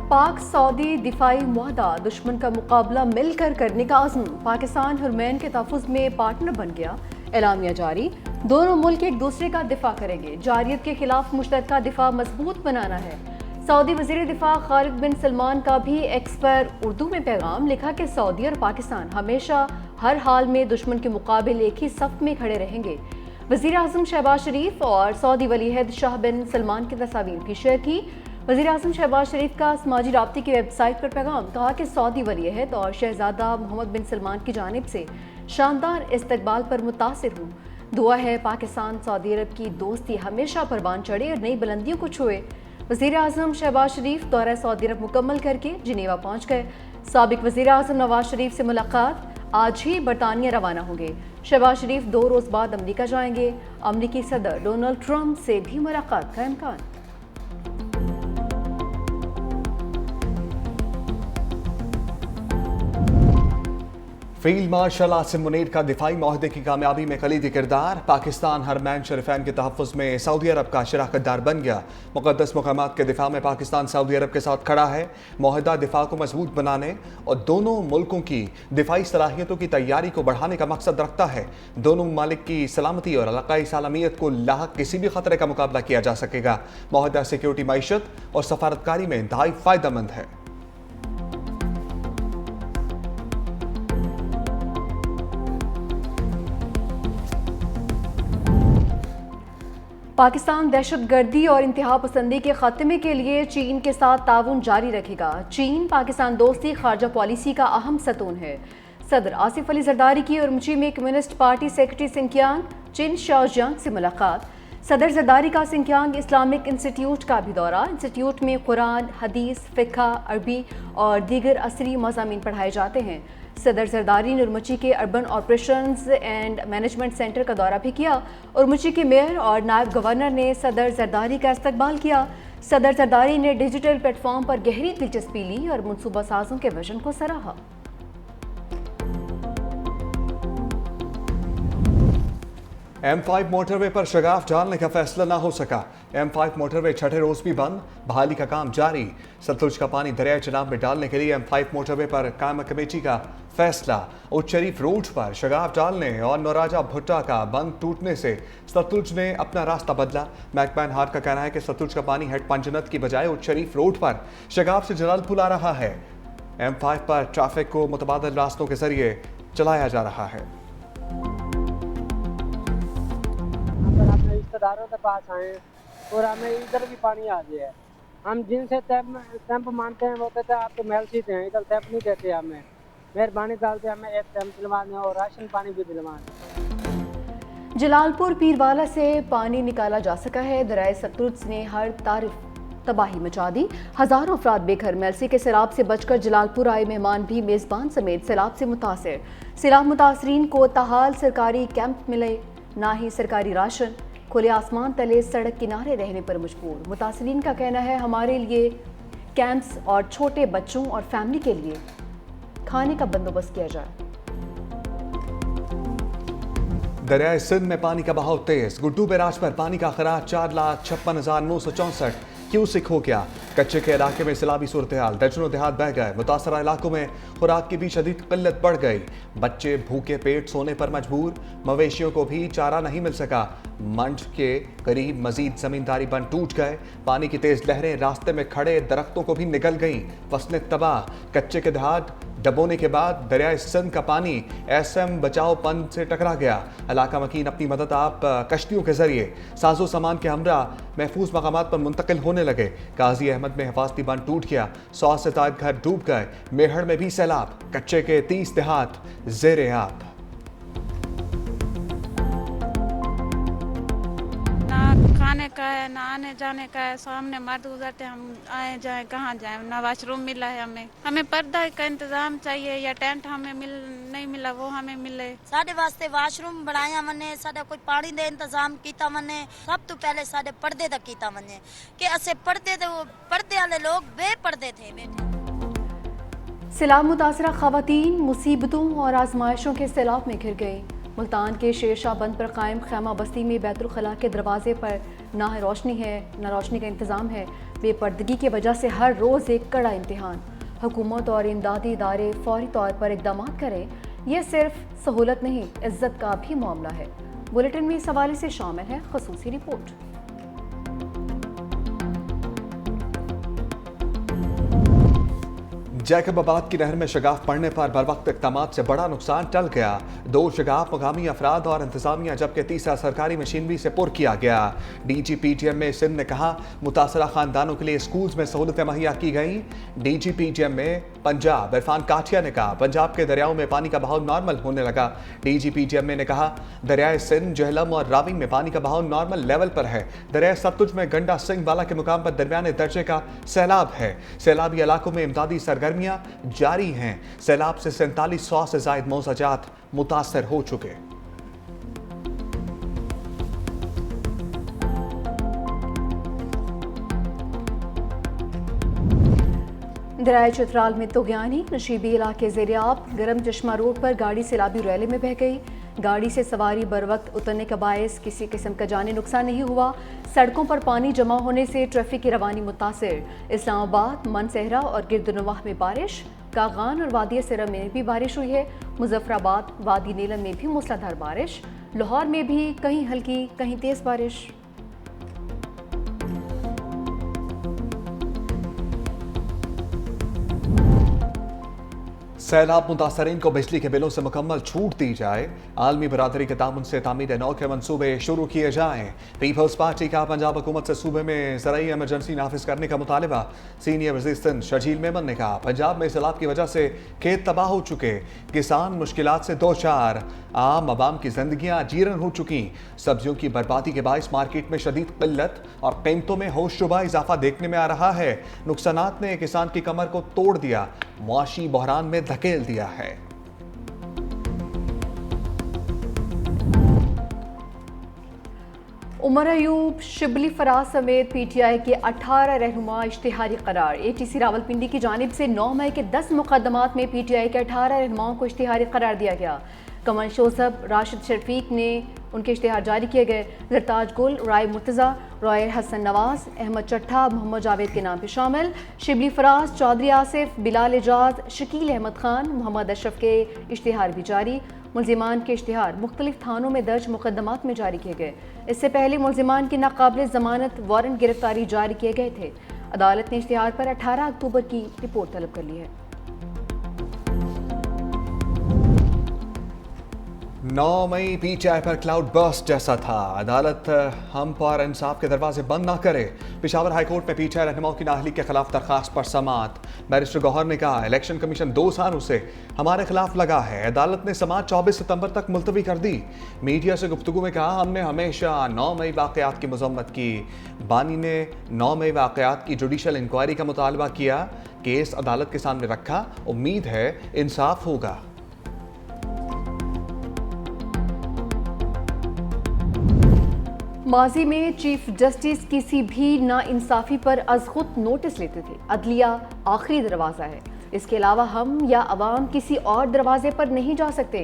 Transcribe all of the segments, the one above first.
पाक सऊदी दिफाई मुआहदा, दुश्मन का मुकाबला मिलकर करने का आज़म। पाकिस्तान हुरमैन के तहफ़्फ़ुज़ में पार्टनर बन गया, एलामिया जारी। दोनों मुल्क एक दूसरे का दिफा करेंगे। जारियत के खिलाफ मुश्तरका दिफा मजबूत बनाना है। सऊदी वज़ीर दिफा खालिद बिन सलमान का भी एक्स पर उर्दू में पैगाम लिखा कि सऊदी और पाकिस्तान हमेशा हर हाल में दुश्मन के मुकाबले एक ही सफ में खड़े रहेंगे। वज़ीर आज़म शहबाज शरीफ और सऊदी वलीअहद शाह बिन सलमान की तस्वीर भी शेयर की। वज़ीर आज़म शहबाज शरीफ का समाजी राब्ते की वेबसाइट पर पैगाम, कहा कि सऊदी वलीअहद और शहजादा मोहम्मद बिन सलमान की जानिब से शानदार इस्तकबाल पर मुतासिर हूँ। दुआ है पाकिस्तान सऊदी अरब की दोस्ती हमेशा परवान चढ़े और नई बुलंदियों को छुए। वज़ीर आज़म शहबाज शरीफ दौरा सऊदी अरब मुकम्मल करके जिनेवा पहुँच गए। साबिक वज़ीर आज़म नवाज शरीफ से मुलाकात, आज ही बरतानिया रवाना होंगे। शहबाज शरीफ 2 रोज़ बाद अमरीका जाएंगे। अमरीकी सदर डोनाल्ड ट्रंप से भी मुलाकात का इम्कान। फील्ड मार्शल आसिम मुनीर का दिफाई माहदे की कामयाबी में कलीदी किरदार। पाकिस्तान हरमैन शरीफैन के तहफ़्फ़ुज़ में सऊदी अरब का शराकत दार बन गया। मुक़द्दस मकामात के दिफा में पाकिस्तान सऊदी अरब के साथ खड़ा है। माहदा दिफा को मजबूत बनाने और दोनों मुल्कों की दिफाई सलाहियतों की तैयारी को बढ़ाने का मकसद रखता है। दोनों ममालिक की सलामती और इलाकाई सालमियत को लाहक किसी भी खतरे का मुकाबला किया जा सकेगा। माहदा सिक्योरिटी, मईशत और सफारतकारी में इंतहाई फ़ायदेमंद है। पाकिस्तान दहशतगर्दी और इंतहा पसंदी के खात्मे के लिए चीन के साथ ताउन जारी रखेगा। चीन पाकिस्तान दोस्ती खारजा पॉलिसी का अहम सतून है। सदर आसिफ अली जरदारी की उरमची में कम्युनिस्ट पार्टी सेक्रेटरी सिंकियांग चिन शाओजियांग से मुलाकात। सदर जरदारी का सिंकियांग इस्लामिक इंस्टीट्यूट का भी दौरा। इंस्टीट्यूट में कुरान, हदीस, फ़िक़्ह, अरबी और दीगर असरी मज़ामीन पढ़ाए जाते हैं। सदर जरदारी ने उरमची के urban operations and management centre का दौरा भी किया। उरमची के मेयर और नायब गवर्नर ने सदर जरदारी का इस्तकबाल किया। सदर जरदारी ने डिजिटल प्लेटफॉर्म पर गहरी दिलचस्पी ली और मनसूबा साजों के विजन को सराहा। M5 मोटरवे पर शगाफ डालने का फैसला ना हो सका। M5 मोटरवे छठे रोज भी बंद, बहाली का काम जारी। सतलुज का पानी दरियाए चनाब में डालने के लिए M5 मोटरवे पर कायम कमेटी का फैसला। उच्च शरीफ रोड पर शगाफ डालने और नौराजा भुट्टा का बंद टूटने से सतलुज ने अपना रास्ता बदला। मैकमैन हार्ट का कहना है कि सतलुज का पानी हेड पंजनत की बजाय उच्च शरीफ रोड पर शगाफ से जलालपुर आ रहा है। M5 पर ट्रैफिक को मुतबादल रास्तों के जरिए चलाया जा रहा है। रिश्तेदारों के पास आए और हमें इधर भी पानी आ गया है। हम जिनसे टैंप मानते हैं वो कहते हैं आप तो महल हैं, इधर टैंप नहीं देते। हमें मेहरबानी डालते हमें एक टैंप दिलवा दें और राशन पानी भी दिलवा दें। जलालपुर पीरवाला से पानी निकाला जा सका है। दरियाए सतलुज ने हर तारीफ तबाही मचा दी। हजारों अफराद बेघर। मेलसी के सैलाब से बचकर जलालपुर आए मेहमान भी मेजबान समेत सैलाब से मुतासिर। सैलाब मुतासरीन को ताहाल सरकारी कैंप मिले, ना ही सरकारी राशन। खुले आसमान तले सड़क किनारे रहने पर मजबूर। मुतासरीन का कहना है हमारे लिए कैंप्स और छोटे बच्चों और फैमिली के लिए खाने का बंदोबस्त किया जाए। दरियाए सिंध में पानी का बहाव तेज। गुड्डू बैराज पर पानी का खराज 4,56,964 क्यूसिक हो गया। कच्चे के इलाके में सैलाबी सूरत हाल, दर्जनों देहात बह गए। मुतासरा इलाकों में खुराक की भी शदीद किल्लत बढ़ गई। बच्चे भूखे पेट सोने पर मजबूर। मवेशियों को भी चारा नहीं मिल सका। मंड के करीब मजीद जमींदारी बंद टूट गए। पानी की तेज लहरें रास्ते में खड़े दरख्तों को भी निगल गईं। फसलें तबाह। कच्चे के देहात डबोने के बाद दरियाए सिंध का पानी SM बचाओ पंद से टकरा गया। इलाका मकीन अपनी मदद आप कश्तियों के जरिए साजो सामान के हमरा महफूज मकामात पर मुंतकिल होने लगे। काजी अहमद में हिफाजती बंद टूट गया। 100 से ज्यादा घर डूब गए। मेहड़ में भी सैलाब। कच्चे के 30 देहात जेरे आब। खाने का है ना आने जाने का है। सामने मर्द गुजरते, हम आए जाए कहाँ जाए, ना वाशरूम मिला है। हमें पर्दा का इंतजाम चाहिए या टेंट हमें नहीं मिला वो हमें मिले। साढ़े वास्ते वाशरूम बनाया मने, साढ़े कोई पानी दे इंतजाम किया मने। सब तो पहले साढ़े पर्दे तक किया मने कि असे पर्दे वाले लोग बेपर्दे थे बैठे। सैलाब मुतासरा खवातीन मुसीबतों और आजमाइशों के सैलाब में घिर गई। मुल्तान के शेरशाह बंद पर कायम खैमा बस्ती में बैतुल खला के दरवाजे पर ना रोशनी है ना रोशनी का इंतज़ाम है। बेपर्दगी की वजह से हर रोज़ एक कड़ा इम्तिहान। हुकूमत और इमदादी इदारे फौरी तौर पर इक़दाम करें। यह सिर्फ सहूलत नहीं, इज्जत का भी मामला है। बुलेटिन में इस हवाले से शामिल है ख़ुसूसी रिपोर्ट। जैकबाबाद की नहर में शगाफ पड़ने पर बर वक्त इक़दामात से बड़ा नुकसान टल गया। 2 शगाफ मुकामी अफराद और इंतजामिया जबकि तीसरा सरकारी मशीनरी से पुर किया गया। DGPTM में सिंध ने कहा मुतासरा खानदानों के लिए स्कूल्स में सहूलतें मुहैया की गई। DGPTM में पंजाब इरफान काठिया ने कहा पंजाब के दरियाओं में पानी का बहाव नॉर्मल होने लगा। DGPTM ने कहा दरियाए सिंध, जहलम और रावी में पानी का बहाव नॉर्मल लेवल पर है। दरियाए सतलुज में गंडा सिंह वाला के मुकाम पर दरमियाने दर्जे का सैलाब है। सैलाबी इलाकों में इमदादी सरगर्मियां जारी हैं। सैलाब से 4700 से जायद मौजाजात मुतासर हो चुके। दरियाए चित्राल में तुगयानी, नशीबी इलाके ज़ेरियाब। गरम चश्मा रोड पर गाड़ी सैलाबी रैली में बह गई। गाड़ी से सवारी बर वक्त उतरने का बायस किसी किस्म का जानी नुकसान नहीं हुआ। सड़कों पर पानी जमा होने से ट्रैफिक की रवानी मुतासिर। इस्लामाबाद, मनसहरा और गिरदनवाह में बारिश। कागान और वादी सिरा में भी बारिश हुई है। मुजफ्फराबाद, वादी नीलम में भी मूसलाधार बारिश। लाहौर में भी कहीं हल्की कहीं तेज बारिश। सैलाब मुतासरीन को बिजली के बिलों से मुकम्मल छूट दी जाए। आलमी बरादरी के तामुन से तामीर नौ के मनसूबे शुरू किए जाएं। पीपल्स पार्टी का पंजाब हुकूमत से सूबे में ज़राई एमरजेंसी नाफिज करने का मुतालबा। सीनियर वज़ीर सिंध शर्जील मेमन ने कहा पंजाब में सैलाब की वजह से खेत तबाह हो चुके, किसान मुश्किलात से दो चार, आम आवाम की जिंदगियां जीरन हो चुकी। सब्जियों की बर्बादी के बायस मार्केट में शदीद किल्लत और कीमतों में होशरुबा इजाफा देखने में आ रहा है। नुकसानात ने किसान की कमर को तोड़ दिया, मुआशी बहरान में धकेल दिया है। उमर अयूब, शिबली फराज समेत PTI के 18 रहनुमा इश्तिहारी करार। ATC रावलपिंडी की जानिब से 9 मई के 10 मुकदमात में PTI के 18 रहनुमाओं को इश्तिहारी करार दिया गया। कमल शोजब, राशिद शफीक ने उनके इश्तिहार जारी किए गए। जरताज गुल, राय मुर्तज़ा, रॉयल हसन नवाज, अहमद चट्ठा, मोहम्मद जावेद के नाम पे शामिल। शिबली फराज, चौधरी आसिफ, बिलाल एजाज, शकील अहमद खान, मोहम्मद अशरफ के इश्तिहार भी जारी। मुल्जिमान के इश्तिहार मुख्तलिफ थानों में दर्ज मुकदमात में जारी किए गए। इससे पहले मुल्जिमान की नाकाबिल ज़मानत वारंट गिरफ्तारी जारी किए गए थे। अदालत ने इश्तिहार पर 18 अक्टूबर की रिपोर्ट तलब कर ली है। 9 मई PTI पर क्लाउड बर्स्ट जैसा था। अदालत हम पर इंसाफ के दरवाजे बंद ना करे। पेशावर हाईकोर्ट में PTI रहनुमाओं की नाअहली के खिलाफ दरखास्त पर समाअत। बैरिस्टर गौहर ने कहा इलेक्शन कमीशन 2 सालों से हमारे खिलाफ लगा है। अदालत ने समाअत 24 सितंबर तक मुलतवी कर दी। मीडिया से गुफ्तगू में कहा हमने हमेशा 9 मई वाकयात की मजम्मत की। बानी ने 9 मई वाकयात की जुडिशल इंक्वायरी का मुतालबा किया। केस अदालत के सामने रखा, उम्मीद है इंसाफ होगा। माजी में चीफ जस्टिस किसी भी नाइंसाफ़ी पर अज़ खुद नोटिस लेते थे। अदलिया आखिरी दरवाज़ा है, इसके अलावा हम या अवाम किसी और दरवाजे पर नहीं जा सकते।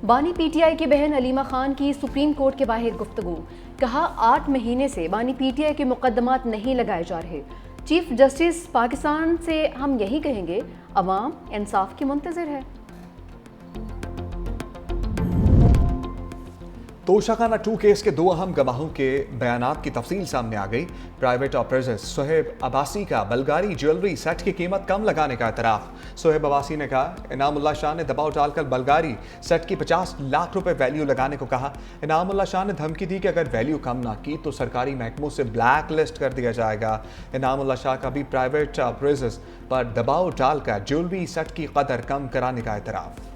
बानी PTI की बहन अलीमा खान की सुप्रीम कोर्ट के बाहर गुफ्तगू। कहा 8 महीने से बानी PTI के मुकदमात नहीं लगाए जा रहे। चीफ जस्टिस पाकिस्तान से हम यही कहेंगे, अवाम इंसाफ की मुंतज़िर है। तोशाखाना 2 केस के 2 अहम गवाहों के बयानात की तफसील सामने आ गई। प्राइवेट ऑपरेटर सोहेब अब्बासी का बल्गारी ज्वेलरी सेट की कीमत कम लगाने का एतराफ़। सोहेब अब्बासी ने कहा इनामुल्लाह शाह ने दबाव डालकर बल्गारी सेट की 50 लाख रुपए वैल्यू लगाने को कहा। इनामुल्लाह शाह ने धमकी दी कि अगर वैल्यू कम ना की तो सरकारी महकमों से ब्लैक लिस्ट कर दिया जाएगा। इनामुल्लाह शाह का भी प्राइवेट ऑपरेटर्स पर दबाव डालकर ज्वेलरी सेट की कदर कम कराने का एतराफ़।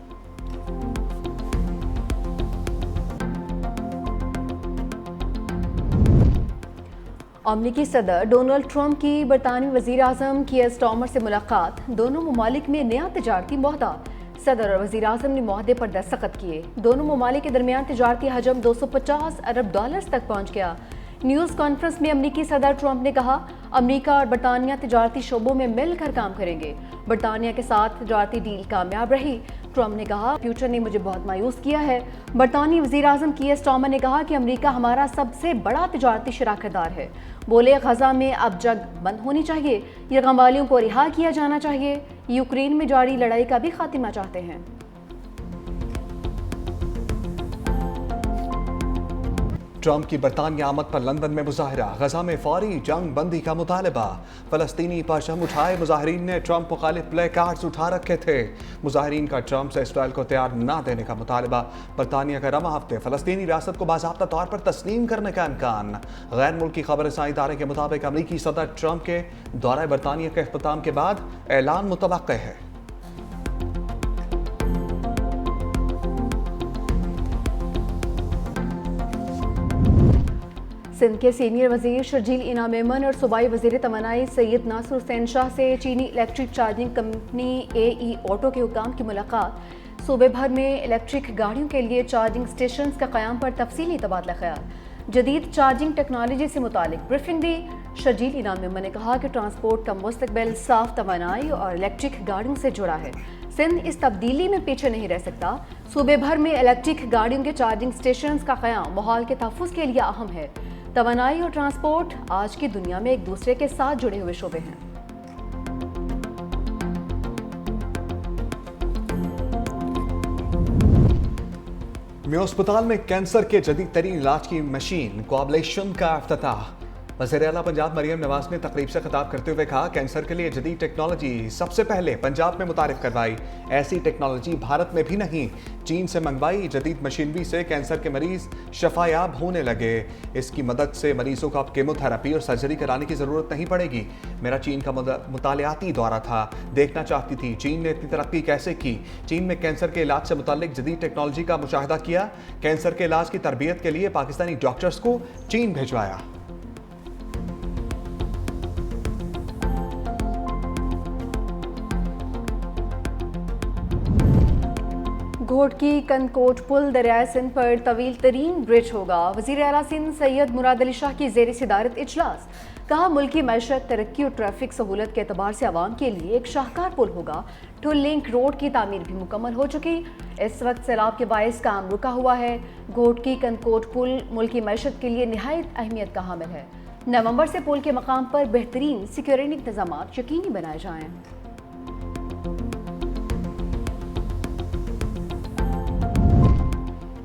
अमरीकी सदर डोनाल्ड ट्रंप की बरतानवी वज़ीर आज़म कीयर स्टार्मर से मुलाकात। दोनों ममालिक में नया तिजारती मुआहदा। सदर और वज़ीर आज़म ने मुआहदे पर दस्तखत किए। दोनों ममालिक के दरमियान तिजारती हजम $250 अरब तक पहुँच गया। न्यूज़ कॉन्फ्रेंस में अमरीकी सदर ट्रंप ने कहा अमरीका और बरतानिया तिजारती शोबों में मिलकर काम करेंगे। बरतानिया के साथ तिजारती डील कामयाब रही। ट्रंप ने कहा, फ्यूचर ने मुझे बहुत मायूस किया है। बरतानी वज़ीर-ए-आज़म कीयर स्टारमर ने कहा कि अमेरिका हमारा सबसे बड़ा तिजारती शराकतदार है। बोले, गजा में अब जंग बंद होनी चाहिए, यरगम वालियों को रिहा किया जाना चाहिए। यूक्रेन में जारी लड़ाई का भी खात्मा चाहते हैं। ट्रंप की बरतानिया आमद पर लंदन में मुजाहरा, गजा में फौरी जंग बंदी का मुतालबा। फलस्तीनी परचम उठाए मुजाहरीन ने ट्रंप मुखालिफ प्ले कार्ड्स उठा रखे थे। मुजाहरीन का ट्रंप से इसराइल को तैयार न देने का मुतालबा। बरतानिया का रवा हफ्ते फलस्तीनी रियासत को बाज़ाब्ता तौर पर तस्लीम करने का इम्कान। गैर मुल्की खबरसां इदारे के मुताबिक अमरीकी सदर ट्रंप के दौरा बरतानिया के इख्तिताम के बाद ऐलान मुतवक्के है। सिंध के सीनियर वजीर शर्जील इना मेमन और सूबाई वजीर तवानाई सैयद नासिर हुसैन शाह से चीनी electric charging company AE auto के हुकाम की मुलाकात। सूबे भर में इलेक्ट्रिक गाड़ियों के लिए चार्जिंग स्टेशन का क़याम पर तफसीली तबादला ख्याल। जदीद चार्जिंग टेक्नोलॉजी से मुतालिक ब्रीफिंग दी। शर्जील इना मेमन ने कहा कि ट्रांसपोर्ट का मुस्तकबिल साफ तवानाई और इलेक्ट्रिक गाड़ियों से जुड़ा है। सिंध इस तब्दीली में पीछे नहीं रह सकता। सूबे भर में इलेक्ट्रिक गाड़ियों के चार्जिंग स्टेशन का क़याम माहौल के तहफ़्फ़ुज़ के लिए अहम है। तवानाई और ट्रांसपोर्ट आज की दुनिया में एक दूसरे के साथ जुड़े हुए शोबे हैं। में अस्पताल में कैंसर के जदीद तरीन इलाज की मशीन कोआबलेशन का इफ्तिताह। वज़ीर-ए-आला पंजाब मरियम नवाज ने तकरीब से खिताब करते हुए कहा, कैंसर के लिए जदीद टेक्नोलॉजी सबसे पहले पंजाब में मुतारिफ करवाई। ऐसी टेक्नोलॉजी भारत में भी नहीं, चीन से मंगवाई। जदीद मशीनरी से कैंसर के मरीज शफायाब होने लगे। इसकी मदद से मरीजों को अब कीमोथेरेपी और सर्जरी कराने की ज़रूरत नहीं पड़ेगी। मेरा चीन का मुतालियाती दौरा था, देखना चाहती थी चीन ने इतनी तरक्की कैसे की। चीन में कैंसर के इलाज से मुतालिक जदीद टेक्नोलॉजी का मुशाहिदा किया। कैंसर के इलाज की तरबियत के लिए पाकिस्तानी डॉक्टर्स को चीन भिजवाया। घोटकी कनकोट पुल दरियाए सिंध पर तवील तरीन ब्रिज होगा। वज़ीर-ए-आला सिंध सैयद मुराद अली शाह की ज़ेर सदारत इजलास। कहा, मुल्की मैशत, तरक्की और ट्रैफिक सहूलत के एतबार से आवाम के लिए एक शाहकार पुल होगा। टुल लिंक रोड की तामीर भी मुकम्मल हो चुकी। इस वक्त सैलाब के बायस काम रुका हुआ है। घोटकी कनकोट पुल मुल्की मैशत के लिए निहायत अहमियत का हामिल है। नवंबर से पुल के मकाम पर बेहतरीन सिक्योरिटी इंतजाम यकीनी बनाए जाएँ।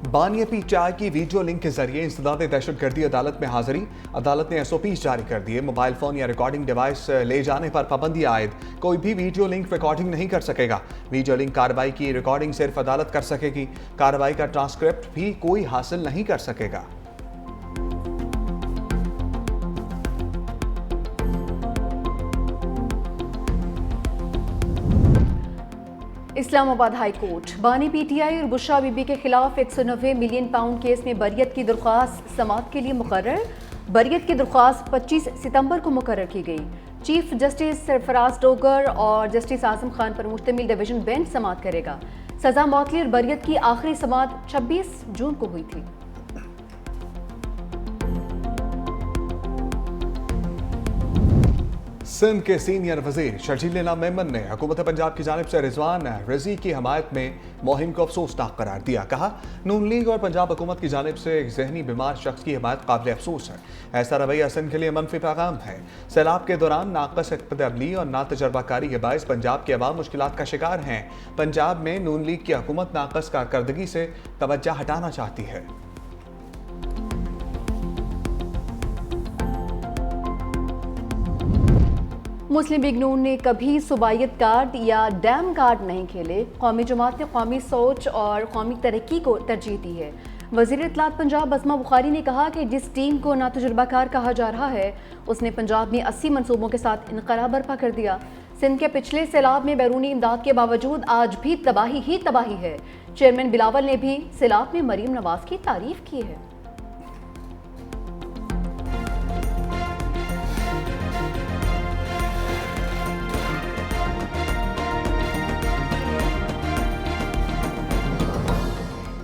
बानिया PTI की वीडियो लिंक के जरिए इंसदाद दहशतगर्दी अदालत में हाजिरी। अदालत ने SOPs जारी कर दिए। मोबाइल फोन या रिकॉर्डिंग डिवाइस ले जाने पर पाबंदी आयद। कोई भी वीडियो लिंक रिकॉर्डिंग नहीं कर सकेगा। वीडियो लिंक कार्रवाई की रिकॉर्डिंग सिर्फ अदालत कर सकेगी। कार्रवाई का ट्रांसक्रिप्ट भी कोई हासिल नहीं कर सकेगा। इस्लामाबाद हाई कोर्ट बानी PTI और बुशरा बीबी के खिलाफ 190 मिलियन पाउंड केस में बरियत की दरख्वास्त समाअत के लिए मुकर्रर। बरियत की दरख्वास्त 25 सितंबर को मुकर्रर की गई। चीफ जस्टिस सरफराज डोगर और जस्टिस आजम खान पर मुश्तमिल डिवीजन बेंच समाअत करेगा। सजा मौतली और बरियत की आखिरी समाअत 26 जून को हुई थी। सिंध के सीनियर वजीर शर्जील इना मेमन ने हुकूमत पंजाब की जानिब से रिजवान रजी की हमायत में मुहिम को अफसोसनाक करार दिया। कहा, नून लीग और पंजाब हुकूमत की जानिब से एक जहनी बीमार शख्स की हमायत काबिल अफसोस है। ऐसा रवैया सिंध के लिए मनफी पैगाम है। सैलाब के दौरान नाकस इक़्तिदारी और ना तजर्बाकारी के बायस पंजाब के अवाम मुश्किलात का शिकार हैं। पंजाब में नून लीग की हुकूमत नाकस कारकर्दगी से तवज्जो हटाना चाहती है। मुस्लिम लीग नून ने कभी सूबाइयत कार्ड या डैम कार्ड नहीं खेले। कौमी जमात ने कौमी सोच और कौमी तरक्की को तरजीह दी है। वज़ीर इत्तलात पंजाब असमा बुखारी ने कहा कि जिस टीम को नातजुर्बाकार कहा जा रहा है उसने पंजाब में 80 मनसूबों के साथ इनकलाब बर्पा कर दिया। सिंध के पिछले सैलाब में बैरूनी इमदाद के बावजूद आज भी तबाही ही तबाही है। चेयरमैन बिलावल ने भी सैलाब में मरीम नवाज की तारीफ की है।